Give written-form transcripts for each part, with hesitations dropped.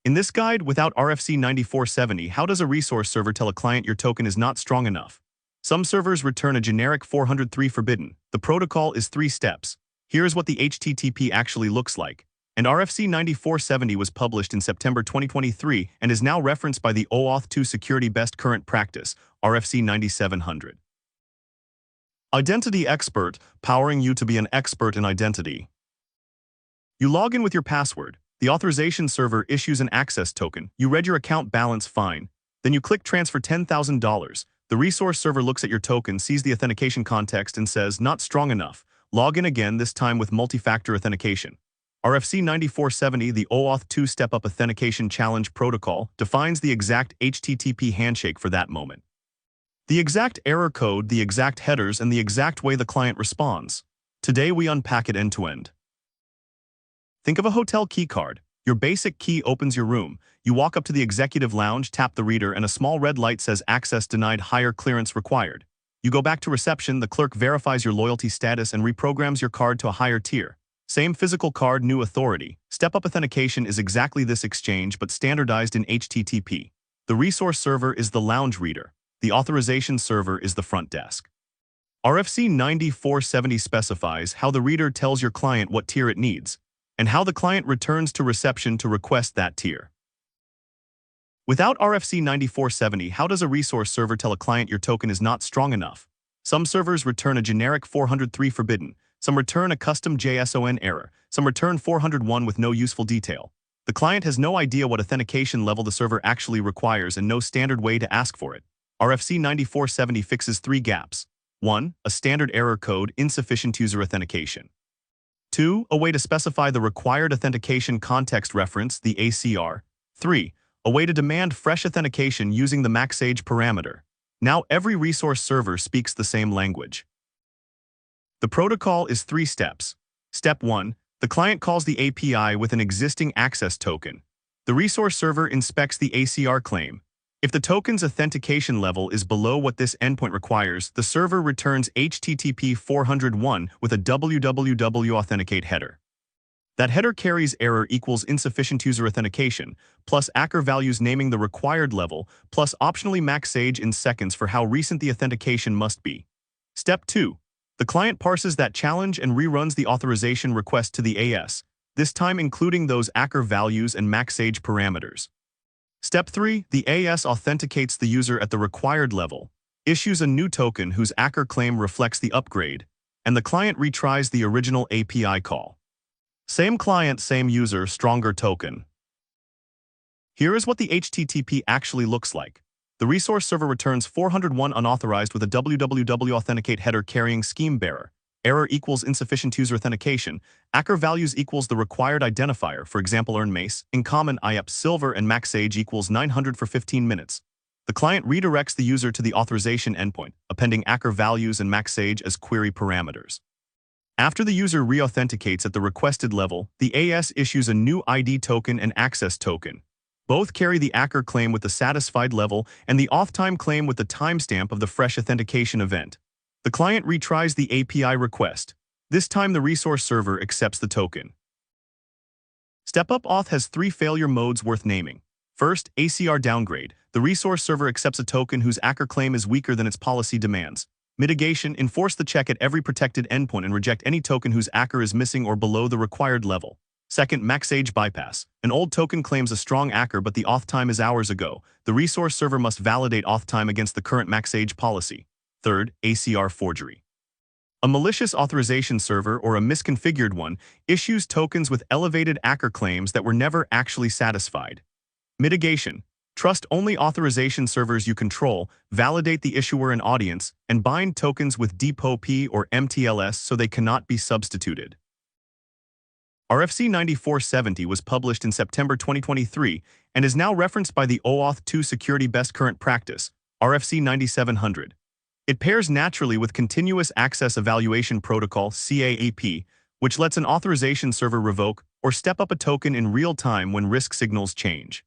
In this guide, without RFC 9470, how does a resource server tell a client your token is not strong enough? Some servers return a generic 403 forbidden. The protocol is 3 steps. Here's what the HTTP actually looks like. And RFC 9470 was published in September 2023 and is now referenced by the OAuth 2 Security Best Current Practice, RFC 9700. Identity Expert, powering you to be an expert in identity. You log in with your password. The authorization server issues an access token. You read your account balance fine. Then you click transfer $10,000. The resource server looks at your token, sees the authentication context, and says, not strong enough. Log in again, this time with multi-factor authentication. RFC 9470, the OAuth 2 step-up authentication challenge protocol, defines the exact HTTP handshake for that moment. The exact error code, the exact headers, and the exact way the client responds. Today we unpack it end-to-end. Think of a hotel key card. Your basic key opens your room. You walk up to the executive lounge, tap the reader, and a small red light says access denied, higher clearance required. You go back to reception, the clerk verifies your loyalty status and reprograms your card to a higher tier. Same physical card, new authority. Step-up authentication is exactly this exchange, but standardized in HTTP. The resource server is the lounge reader. The authorization server is the front desk. RFC 9470 specifies how the reader tells your client what tier it needs, and how the client returns to reception to request that tier. Without RFC 9470, how does a resource server tell a client your token is not strong enough? Some servers return a generic 403 forbidden, some return a custom JSON error, some return 401 with no useful detail. The client has no idea what authentication level the server actually requires and no standard way to ask for it. RFC 9470 fixes 3 gaps. 1. A standard error code, insufficient user authentication. 2. A way to specify the required authentication context reference, the ACR. 3. A way to demand fresh authentication using the maxage parameter. Now every resource server speaks the same language. The protocol is 3 steps. Step 1. The client calls the API with an existing access token. The resource server inspects the ACR claim. If the token's authentication level is below what this endpoint requires, the server returns HTTP 401 with a WWW-Authenticate header. That header carries error equals insufficient user authentication, plus ACR values naming the required level, plus optionally maxage in seconds for how recent the authentication must be. Step 2. The client parses that challenge and reruns the authorization request to the AS, this time including those ACR values and maxage parameters. Step 3. The AS authenticates the user at the required level, issues a new token whose ACR claim reflects the upgrade, and the client retries the original API call. Same client, same user, stronger token. Here is what the HTTP actually looks like. The resource server returns 401 unauthorized with a WWW-Authenticate header carrying scheme bearer. Error equals insufficient user authentication. ACR values equals the required identifier, for example earn mace, in common IAP silver, and maxage equals 900 for 15 minutes. The client redirects the user to the authorization endpoint, appending ACR values and maxage as query parameters. After the user re-authenticates at the requested level, the AS issues a new ID token and access token. Both carry the ACR claim with the satisfied level and the auth time claim with the timestamp of the fresh authentication event. The client retries the API request. This time the resource server accepts the token. Step-up auth has 3 failure modes worth naming. First, ACR downgrade. The resource server accepts a token whose ACR claim is weaker than its policy demands. Mitigation, enforce the check at every protected endpoint and reject any token whose ACR is missing or below the required level. Second, maxage bypass. An old token claims a strong ACR but the auth time is hours ago. The resource server must validate auth time against the current maxage policy. Third, ACR forgery. A malicious authorization server, or a misconfigured one, issues tokens with elevated ACR claims that were never actually satisfied. Mitigation. Trust only authorization servers you control, validate the issuer and audience, and bind tokens with DPoP or MTLS so they cannot be substituted. RFC 9470 was published in September 2023 and is now referenced by the OAuth 2 Security Best Current Practice, RFC 9700. It pairs naturally with Continuous Access Evaluation Protocol, CAEP, which lets an authorization server revoke or step up a token in real time when risk signals change.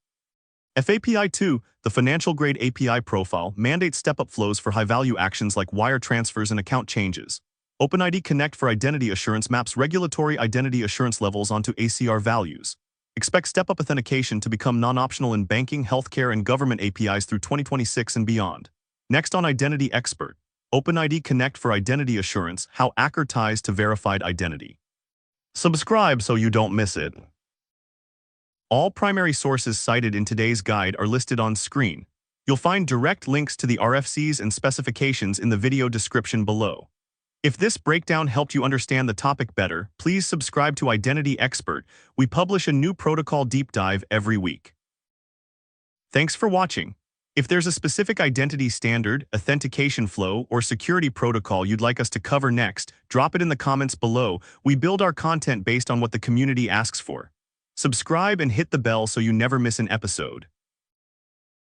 FAPI 2, the financial-grade API profile, mandates step-up flows for high-value actions like wire transfers and account changes. OpenID Connect for identity assurance maps regulatory identity assurance levels onto ACR values. Expect step-up authentication to become non-optional in banking, healthcare, and government APIs through 2026 and beyond. Next on Identity Expert, OpenID Connect for Identity Assurance, how ACR ties to verified identity. Subscribe so you don't miss it. All primary sources cited in today's guide are listed on screen. You'll find direct links to the RFCs and specifications in the video description below. If this breakdown helped you understand the topic better, please subscribe to Identity Expert. We publish a new protocol deep dive every week. Thanks for watching. If there's a specific identity standard, authentication flow, or security protocol you'd like us to cover next, drop it in the comments below. We build our content based on what the community asks for. Subscribe and hit the bell so you never miss an episode.